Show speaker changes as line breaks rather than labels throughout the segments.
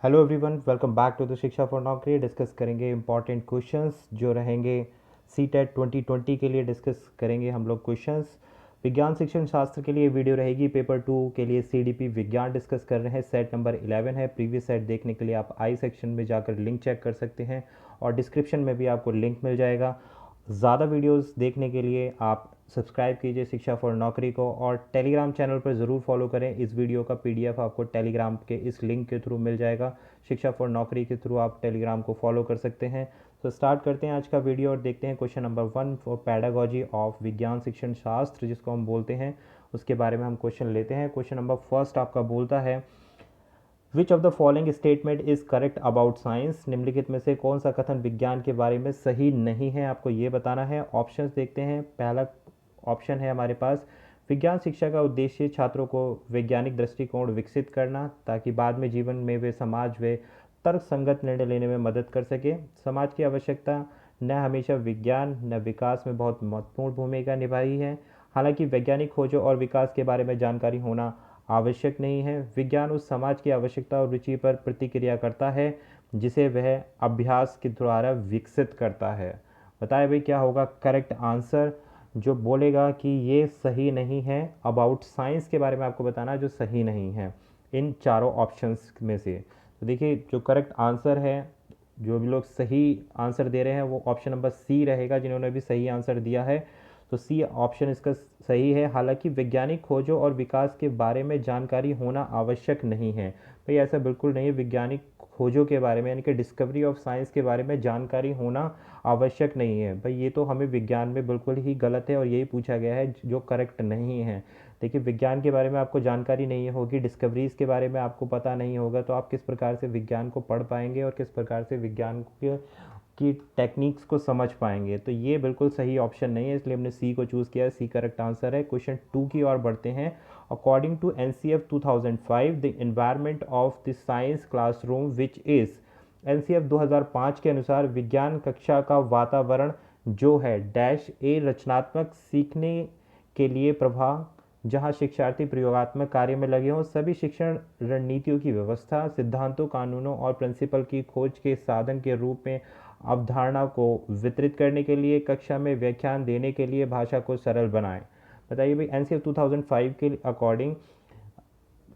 Hello everyone, welcome back to the Shiksha for Naukri. Discuss करेंगे important questions जो रहेंगे C TET 2020 के लिए। डिस्कस करेंगे हम लोग क्वेश्चंस। विज्ञान शिक्षण शास्त्र के लिए वीडियो रहेगी। पेपर 2 के लिए सीडीपी विज्ञान डिस्कस कर रहे हैं। सेट नंबर 11 है। प्रीवियस सेट देखने के लिए आप आई सेक्शन में जाकर लिंक चेक कर सकते हैं और डिस्क्रिप्शन में भी आपको लिंक मिल जाएगा। ज़्यादा वीडियोस देखने के लिए आप सब्सक्राइब कीजिए शिक्षा फॉर नौकरी को और टेलीग्राम चैनल पर ज़रूर फॉलो करें। इस वीडियो का पीडीएफ आपको टेलीग्राम के इस लिंक के थ्रू मिल जाएगा। शिक्षा फॉर नौकरी के थ्रू आप टेलीग्राम को फॉलो कर सकते हैं। तो स्टार्ट करते हैं आज का वीडियो और देखते हैं question number 1 for pedagogy of विज्ञान शिक्षण शास्त्र जिसको हम बोलते हैं, उसके बारे में हम क्वेश्चन लेते हैं। क्वेश्चन नंबर फर्स्ट आपका बोलता है which of the following statement is correct about science. निम्नलिखित में से कौन सा कथन विज्ञान के बारे में सही नहीं है, आपको ये बताना है। ऑप्शंस देखते हैं। पहला ऑप्शन है हमारे पास, विज्ञान शिक्षा का उद्देश्य छात्रों को वैज्ञानिक दृष्टिकोण विकसित करना ताकि बाद में जीवन में वे समाज व तर्क संगत निर्णय लेने में मदद कर सके। समाज की आवश्यकता न हमेशा विज्ञान न विकास में बहुत महत्वपूर्ण भूमिका निभाई है। हालांकि वैज्ञानिक खोजों और विकास के बारे में जानकारी होना आवश्यक नहीं है। विज्ञान उस समाज की आवश्यकता और रुचि पर प्रतिक्रिया करता है जिसे वह अभ्यास के द्वारा विकसित करता है। बताए भाई क्या होगा करेक्ट आंसर। जो बोलेगा कि ये सही नहीं है, अबाउट साइंस के बारे में आपको बताना जो सही नहीं है इन चारों ऑप्शंस में से। तो देखिए जो करेक्ट आंसर है, जो भी लोग सही आंसर दे रहे हैं वो ऑप्शन नंबर सी रहेगा। जिन्होंने भी सही आंसर दिया है तो सी ऑप्शन इसका सही है। हालांकि वैज्ञानिक खोजों और विकास के बारे में जानकारी होना आवश्यक नहीं है। भाई ऐसा बिल्कुल नहीं है। वैज्ञानिक खोजों के बारे में यानी कि डिस्कवरी ऑफ साइंस के बारे में जानकारी होना आवश्यक नहीं है। भाई ये तो हमें विज्ञान में बिल्कुल ही गलत है और यही पूछा गया है जो करेक्ट नहीं है। देखिए विज्ञान के बारे में आपको जानकारी नहीं होगी, डिस्कवरीज के बारे में आपको पता नहीं होगा, तो आप किस प्रकार से विज्ञान को पढ़ पाएंगे और किस प्रकार से विज्ञान की टेक्निक्स को समझ पाएंगे। तो ये बिल्कुल सही ऑप्शन नहीं है, इसलिए हमने सी को चूज़ किया है। सी करेक्ट आंसर है। क्वेश्चन 2 की ओर बढ़ते हैं। According to NCF 2005 the environment of the science classroom which is. NCF 2005 के अनुसार विज्ञान कक्षा का वातावरण जो है डैश ए रचनात्मक सीखने के लिए प्रभाव जहां शिक्षार्थी प्रयोगात्मक कार्य में लगे हों, सभी शिक्षण रणनीतियों की व्यवस्था, सिद्धांतों, कानूनों और प्रिंसिपल की खोज के साधन के रूप में अवधारणा को वितरित करने के लिए कक्षा में व्याख्यान देने के लिए भाषा को सरल बनाएं। बताइए भाई एनसीएफ 2005 के अकॉर्डिंग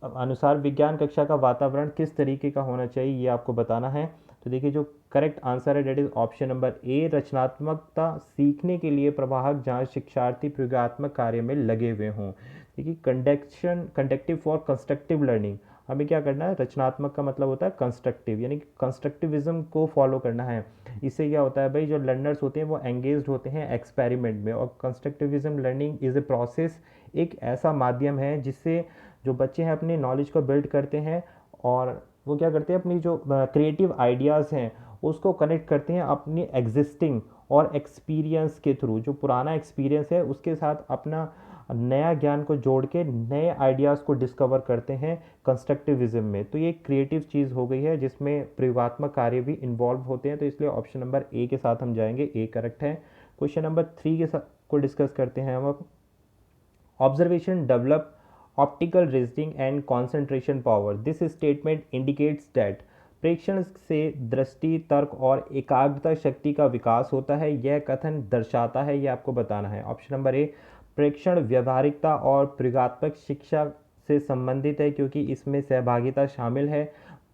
अनुसार विज्ञान कक्षा का वातावरण किस तरीके का होना चाहिए ये आपको बताना है। तो देखिए जो करेक्ट आंसर है that is option number A, रचनात्मकता सीखने के लिए प्रवाहक जहाँ शिक्षार्थी प्रयोगात्मक कार्य में लगे हुए हों। देखिए कंडक्टिव फॉर कंस्ट्रक्टिव लर्निंग, हमें क्या करना है, रचनात्मक का मतलब होता है कंस्ट्रक्टिव, यानी कि कंस्ट्रक्टिविज्म को फॉलो करना है। इससे क्या होता है भाई, जो लर्नर्स होते हैं वो एंगेज्ड होते हैं एक्सपेरिमेंट में। और constructivism learning is a process, एक ऐसा माध्यम है जिससे जो बच्चे हैं अपनी नॉलेज को बिल्ड करते हैं और वो क्या करते हैं अपनी जो क्रिएटिव आइडियाज़ हैं उसको कनेक्ट करते हैं अपनी एग्जिस्टिंग और एक्सपीरियंस के थ्रू। जो पुराना एक्सपीरियंस है उसके साथ अपना नया ज्ञान को जोड़ के नए आइडियाज़ को डिस्कवर करते हैं कंस्ट्रक्टिविज्म में। तो ये क्रिएटिव चीज़ हो गई है जिसमें प्रयोगात्मक कार्य भी इन्वॉल्व होते हैं। तो इसलिए ऑप्शन नंबर ए के साथ हम जाएंगे, ए करेक्ट है। क्वेश्चन नंबर 3 के साथ को डिस्कस करते हैं हम। Observation develop optical reasoning and concentration power. This statement indicates that प्रेक्षण से दृष्टि, तर्क और एकाग्रता शक्ति का विकास होता है। यह कथन दर्शाता है, यह आपको बताना है। ऑप्शन नंबर ए, प्रेक्षण व्यवहारिकता और प्रयोगात्मक शिक्षा से संबंधित है क्योंकि इसमें सहभागिता शामिल है।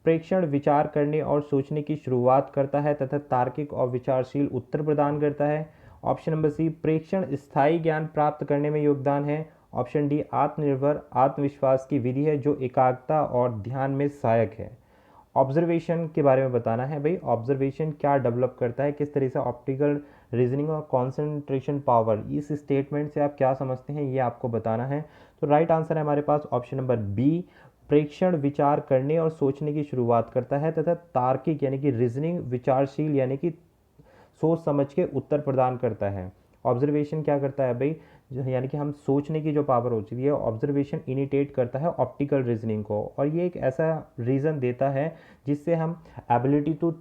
प्रेक्षण विचार करने और सोचने की शुरुआत करता है तथा तार्किक और विचारशील उत्तर प्रदान करता है। ऑप्शन नंबर सी, प्रेक्षण स्थायी ज्ञान प्राप्त करने में योगदान है। ऑप्शन डी, आत्मनिर्भर आत्मविश्वास की विधि है जो एकाग्रता और ध्यान में सहायक है। ऑब्जर्वेशन के बारे में बताना है भाई, ऑब्जर्वेशन क्या डेवलप करता है, किस तरह से ऑप्टिकल रीजनिंग और कंसंट्रेशन पावर, इस स्टेटमेंट से आप क्या समझते हैं ये आपको बताना है। तो राइट आंसर है हमारे पास ऑप्शन नंबर बी, प्रेक्षण विचार करने और सोचने की शुरुआत करता है तथा तार्किक यानी कि रीजनिंग, विचारशील यानी कि सोच समझ के उत्तर प्रदान करता है। ऑब्जर्वेशन क्या करता है भाई, यानी कि हम सोचने की जो पावर होती है ऑब्जर्वेशन इनिटेट करता है ऑप्टिकल रीजनिंग को, और ये एक ऐसा रीज़न देता है जिससे हम एबिलिटी टू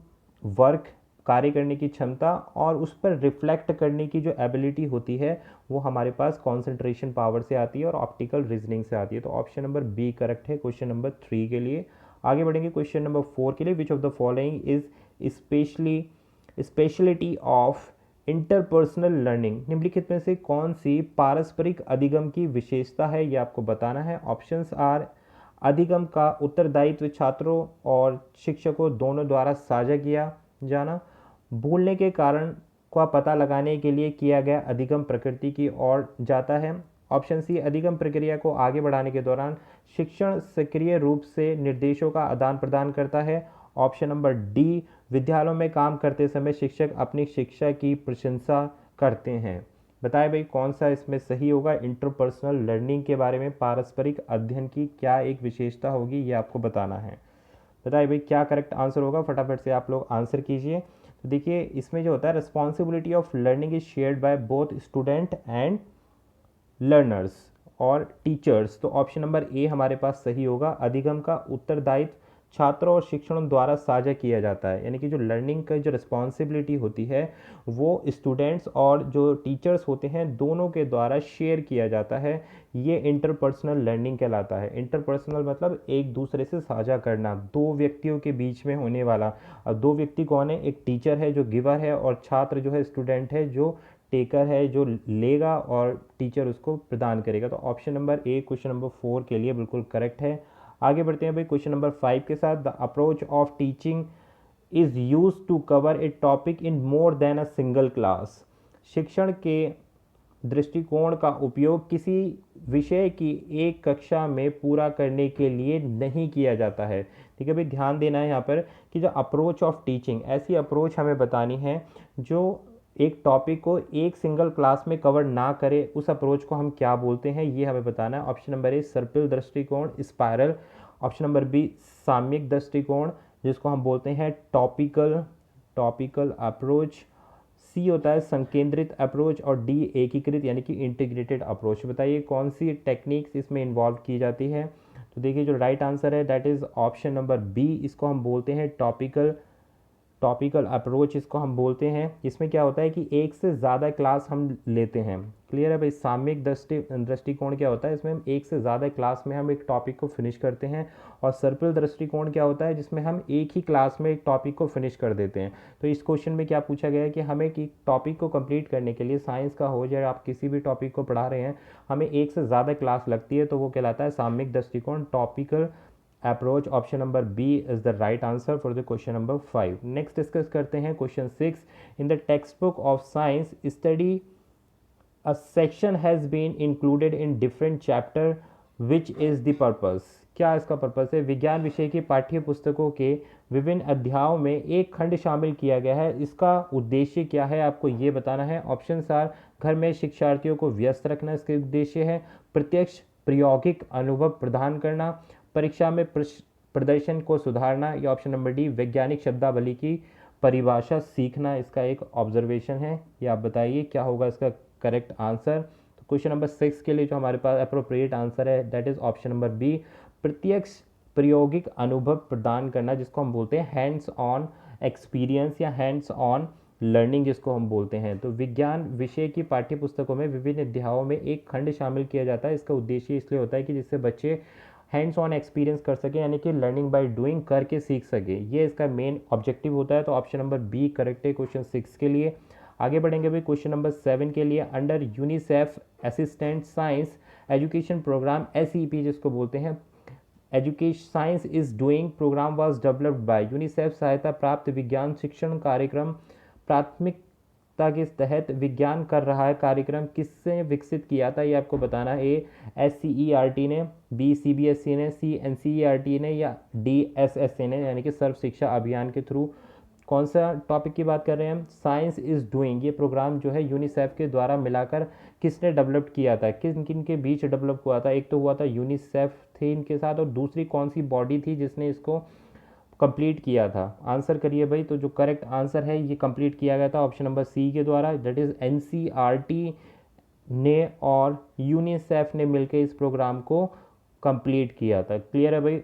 वर्क, कार्य करने की क्षमता और उस पर रिफ्लेक्ट करने की जो एबिलिटी होती है वो हमारे पास कॉन्सेंट्रेशन पावर से आती है और ऑप्टिकल रीजनिंग से आती है। तो ऑप्शन नंबर बी करेक्ट है क्वेश्चन नंबर 3 के लिए। आगे बढ़ेंगे क्वेश्चन नंबर 4 के लिए। Which of the following is speciality of interpersonal learning, निम्नलिखित में से कौन सी पारस्परिक अधिगम की विशेषता है, ये आपको बताना है। ऑप्शंस आर, अधिगम का उत्तरदायित्व छात्रों और शिक्षकों दोनों द्वारा साझा किया जाना, भूलने के कारण का पता लगाने के लिए किया गया अधिगम प्रकृति की ओर जाता है। ऑप्शन सी, अधिगम प्रक्रिया को आगे बढ़ाने के दौरान शिक्षण सक्रिय रूप से निर्देशों का आदान प्रदान करता है। ऑप्शन नंबर डी, विद्यालयों में काम करते समय शिक्षक अपनी शिक्षा की प्रशंसा करते हैं। बताएं भाई कौन सा इसमें सही होगा। इंटरपर्सनल लर्निंग के बारे में पारस्परिक अध्ययन की क्या एक विशेषता होगी, ये आपको बताना है। बताइए भाई क्या करेक्ट आंसर होगा, फटाफट से आप लोग आंसर कीजिए। तो देखिए इसमें जो होता है, responsibility of learning is shared by both student and learners और टीचर्स। तो ऑप्शन नंबर ए हमारे पास सही होगा। अधिगम का उत्तरदायित्व छात्रों और शिक्षकों द्वारा साझा किया जाता है, यानी कि जो लर्निंग का जो रिस्पॉन्सिबिलिटी होती है वो स्टूडेंट्स और जो टीचर्स होते हैं दोनों के द्वारा शेयर किया जाता है। ये इंटरपर्सनल लर्निंग कहलाता है। इंटरपर्सनल मतलब एक दूसरे से साझा करना, दो व्यक्तियों के बीच में होने वाला। अब दो व्यक्ति कौन है, एक टीचर है जो गिवर है और छात्र जो है स्टूडेंट है जो टेकर है, जो लेगा और टीचर उसको प्रदान करेगा। तो ऑप्शन नंबर ए क्वेश्चन नंबर 4 के लिए बिल्कुल करेक्ट है। आगे बढ़ते हैं भाई क्वेश्चन नंबर 5 के साथ। The approach of teaching is use to cover a topic in more than a single class, शिक्षण के दृष्टिकोण का उपयोग किसी विषय की एक कक्षा में पूरा करने के लिए नहीं किया जाता है। ठीक है भाई, ध्यान देना है यहाँ पर कि जो अप्रोच ऑफ टीचिंग, ऐसी अप्रोच हमें बतानी है जो एक टॉपिक को एक सिंगल क्लास में कवर ना करे। उस अप्रोच को हम क्या बोलते हैं, ये हमें बताना है। ऑप्शन नंबर ए सर्पिल दृष्टिकोण, स्पायरल। ऑप्शन नंबर बी सामयिक दृष्टिकोण, जिसको हम बोलते हैं टॉपिकल अप्रोच। सी होता है संकेंद्रित अप्रोच और डी एकीकृत यानी कि इंटीग्रेटेड अप्रोच। बताइए कौन सी टेक्निक्स इसमें इन्वॉल्व की जाती है। तो देखिए जो राइट आंसर है that is option number B, इसको हम बोलते हैं टॉपिकल अप्रोच इसको हम बोलते हैं। इसमें क्या होता है कि एक से ज़्यादा क्लास हम लेते हैं। क्लियर है भाई। सामयिक दृष्टिकोण क्या होता है, इसमें हम एक से ज़्यादा क्लास में हम एक टॉपिक को फिनिश करते हैं। और सर्पिल दृष्टिकोण क्या होता है, जिसमें हम एक ही क्लास में एक टॉपिक को फिनिश कर देते हैं। तो इस क्वेश्चन में क्या पूछा गया है कि हमें कि टॉपिक को कंप्लीट करने के लिए, साइंस का हो या आप किसी भी टॉपिक को पढ़ा रहे हैं, हमें एक से ज़्यादा क्लास लगती है, तो वो कहलाता है सामयिक दृष्टिकोण, topical approach. Option number B is the right answer for the question number 5। Next discuss करते हैं question 6। In the text book of science study a section has been included in different chapter, which is the purpose. क्या इसका purpose है। विज्ञान विषय की पाठ्य पुस्तकों के विभिन्न अध्यायों में एक खंड शामिल किया गया है, इसका उद्देश्य क्या है, आपको ये बताना है। ऑप्शन आर, घर में शिक्षार्थियों को व्यस्त रखना इसके उद्देश्य है। प्रत्यक्ष प्रायोगिक अनुभव प्रदान करना, परीक्षा में प्रदर्शन को सुधारना, या ऑप्शन नंबर डी वैज्ञानिक शब्दावली की परिभाषा सीखना इसका एक ऑब्जर्वेशन है। ये आप बताइए क्या होगा इसका करेक्ट आंसर। तो क्वेश्चन नंबर 6 के लिए जो हमारे पास अप्रोप्रिएट आंसर है that is option number B, प्रत्यक्ष प्रायोगिक अनुभव प्रदान करना, जिसको हम बोलते हैं हैंड्स ऑन एक्सपीरियंस या हैंड्स ऑन लर्निंग जिसको हम बोलते हैं। तो विज्ञान विषय की पाठ्य पुस्तकों में विभिन्न अध्यायों में एक खंड शामिल किया जाता है। इसका उद्देश्य इसलिए होता है कि जिससे बच्चे हैंड्स ऑन एक्सपीरियंस कर सके, यानी कि लर्निंग बाय डूइंग, करके सीख सके। ये इसका मेन ऑब्जेक्टिव होता है। तो ऑप्शन नंबर बी करेक्ट है क्वेश्चन 6 के लिए। आगे बढ़ेंगे भाई क्वेश्चन नंबर 7 के लिए। Under UNICEF assistant science education program, SEP जिसको बोलते हैं, education science is doing program was developed by UNICEF सहायता प्राप्त विज्ञान शिक्षण कार्यक्रम प्राथमिकता के तहत विज्ञान कर रहा है कार्यक्रम किससे विकसित किया था, ये आपको बताना है। ए SCERT ने, बी CBSE ने, सी NCERT ने, या डी SSA ने, यानी कि सर्व शिक्षा अभियान के थ्रू। कौन सा टॉपिक की बात कर रहे हैं हम, साइंस इज़ डूइंग। ये प्रोग्राम जो है यूनिसेफ के द्वारा मिलाकर किसने डेवलप किया था, किन किन के बीच डेवलप हुआ था। एक तो हुआ था यूनिसेफ थे इनके साथ, और दूसरी कौन सी बॉडी थी जिसने इसको कंप्लीट किया था। आंसर करिए भाई। तो जो करेक्ट आंसर है ये कंप्लीट किया गया था ऑप्शन नंबर सी के द्वारा, दैट इज़ NCERT ने और यूनिसेफ ने मिलकर इस प्रोग्राम को कंप्लीट किया था। क्लियर है भाई।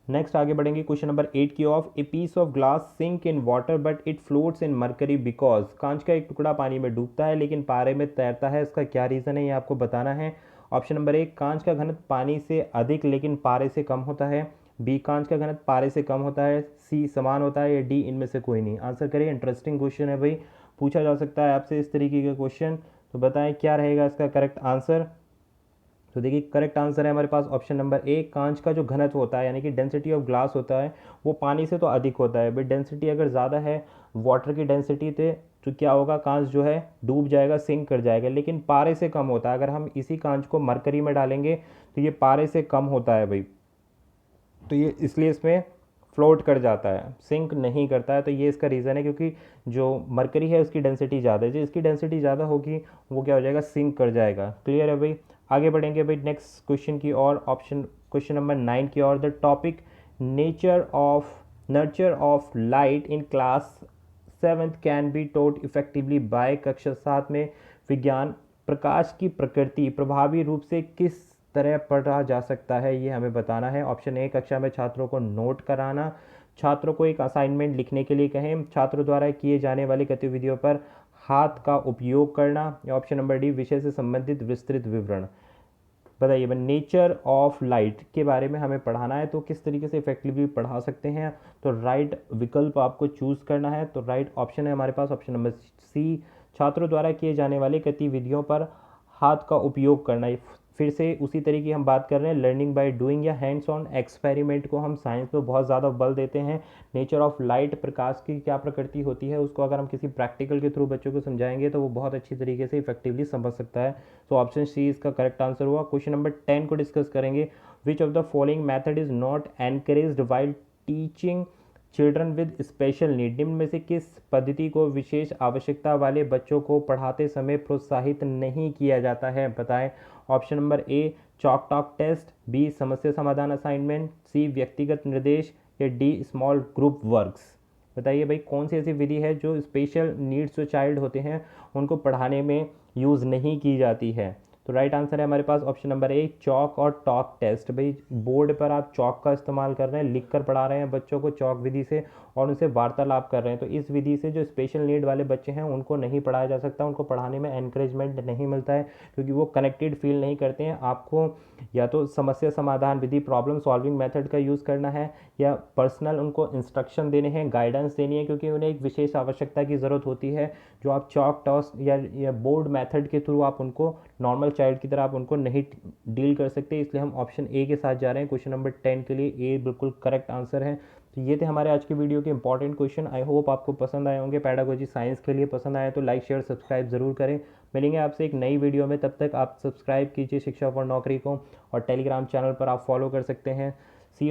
नेक्स्ट आगे बढ़ेंगे क्वेश्चन नंबर 8 की ऑफ। A piece of glass sink in water but it floats in mercury because. कांच का एक टुकड़ा पानी में डूबता है लेकिन पारे में तैरता है, इसका क्या रीज़न है ये आपको बताना है। ऑप्शन नंबर 1, कांच का घनत्व पानी से अधिक लेकिन पारे से कम होता है। बी कांच का घनत्व पारे से कम होता है, सी समान होता है, या डी इनमें से कोई नहीं। आंसर करिए। इंटरेस्टिंग क्वेश्चन है भाई, पूछा जा सकता है आपसे इस तरीके का क्वेश्चन। तो बताएं क्या रहेगा इसका करेक्ट आंसर। तो देखिए करेक्ट आंसर है हमारे पास ऑप्शन नंबर ए। कांच का जो घनत्व होता है यानी कि डेंसिटी ऑफ ग्लास होता है वो पानी से तो अधिक होता है, बट डेंसिटी अगर ज़्यादा है वाटर की डेंसिटी तो क्या होगा, कांच जो है डूब जाएगा, सिंक कर जाएगा। लेकिन पारे से कम होता है, अगर हम इसी कांच को मरकरी में डालेंगे तो ये पारे से कम होता है भाई, तो ये इसलिए इसमें फ्लोट कर जाता है, सिंक नहीं करता है। तो ये इसका रीज़न है, क्योंकि जो मरकरी है उसकी डेंसिटी ज़्यादा है, जो इसकी डेंसिटी ज़्यादा होगी वो क्या हो जाएगा, सिंक कर जाएगा। क्लियर है भाई। आगे बढ़ेंगे भाई नेक्स्ट क्वेश्चन की और, ऑप्शन क्वेश्चन नंबर 9 की और। The topic nature of light in class 7th can be taught effectively by. कक्षा 7 में विज्ञान प्रकाश की प्रकृति प्रभावी रूप से किस तरह पढ़ा जा सकता है, ये हमें बताना है। ऑप्शन ए, कक्षा में छात्रों को नोट कराना, छात्रों को एक असाइनमेंट लिखने के लिए कहें, छात्रों द्वारा किए जाने वाली गतिविधियों पर हाथ का उपयोग करना, या ऑप्शन नंबर डी, विषय से संबंधित विस्तृत विवरण। बताइए नेचर ऑफ लाइट के बारे में हमें पढ़ाना है, तो किस तरीके से इफेक्टिवली पढ़ा सकते हैं। तो राइट विकल्प आपको चूज करना है। तो राइट ऑप्शन है हमारे पास ऑप्शन नंबर सी, छात्रों द्वारा किए जाने वाली गतिविधियों पर हाथ का उपयोग करना। फिर से उसी तरीके हम बात कर रहे हैं लर्निंग बाय डूइंग या हैंड्स ऑन एक्सपेरिमेंट को हम साइंस में बहुत ज़्यादा बल देते हैं। नेचर ऑफ लाइट, प्रकाश की क्या प्रकृति होती है, उसको अगर हम किसी प्रैक्टिकल के थ्रू बच्चों को समझाएंगे तो वो बहुत अच्छी तरीके से इफेक्टिवली समझ सकता है। तो ऑप्शन सी इसका करेक्ट आंसर हुआ। क्वेश्चन नंबर 10 को डिस्कस करेंगे। Which of the following method is not encouraged while teaching children with special need. निम्न में से किस पद्धति को विशेष आवश्यकता वाले बच्चों को पढ़ाते समय प्रोत्साहित नहीं किया जाता है, बताएं। Option number A, chalk talk test, B, समस्या समाधान असाइनमेंट, सी, व्यक्तिगत निर्देश, या डी, स्मॉल ग्रुप वर्क्स। बताइए भाई कौन सी ऐसी विधि है जो स्पेशल नीड्स जो चाइल्ड होते हैं उनको पढ़ाने में यूज़ नहीं की जाती है। तो राइट आंसर है हमारे पास ऑप्शन नंबर ए, चॉक और टॉक टेस्ट। भाई बोर्ड पर आप चॉक का इस्तेमाल कर रहे हैं, लिख कर पढ़ा रहे हैं बच्चों को चॉक विधि से, और उनसे वार्तालाप कर रहे हैं। तो इस विधि से जो स्पेशल नीड वाले बच्चे हैं उनको नहीं पढ़ाया जा सकता, उनको पढ़ाने में एनकरेजमेंट नहीं मिलता है, क्योंकि वो कनेक्टेड फील नहीं करते हैं। आपको या तो समस्या समाधान विधि, प्रॉब्लम सॉल्विंग मेथड का यूज़ करना है, या पर्सनल उनको इंस्ट्रक्शन देने हैं, गाइडेंस देनी है, क्योंकि उन्हें एक विशेष आवश्यकता की ज़रूरत होती है जो आप चॉक टॉस या बोर्ड मेथड के थ्रू आप उनको नॉर्मल चाइल्ड की तरह आप उनको नहीं डील कर सकते। इसलिए हम ऑप्शन ए के साथ जा रहे हैं क्वेश्चन नंबर 10 के लिए। ए बिल्कुल करेक्ट आंसर है। तो ये थे हमारे आज के वीडियो के इंपॉर्टेंट क्वेश्चन। आई होप आपको पसंद आए होंगे। पैडागोजी साइंस के लिए पसंद आए तो लाइक शेयर सब्सक्राइब ज़रूर करें। मिलेंगे आपसे एक नई वीडियो में, तब तक आप सब्सक्राइब कीजिए शिक्षा फॉर नौकरी को, और टेलीग्राम चैनल पर आप फॉलो कर सकते हैं।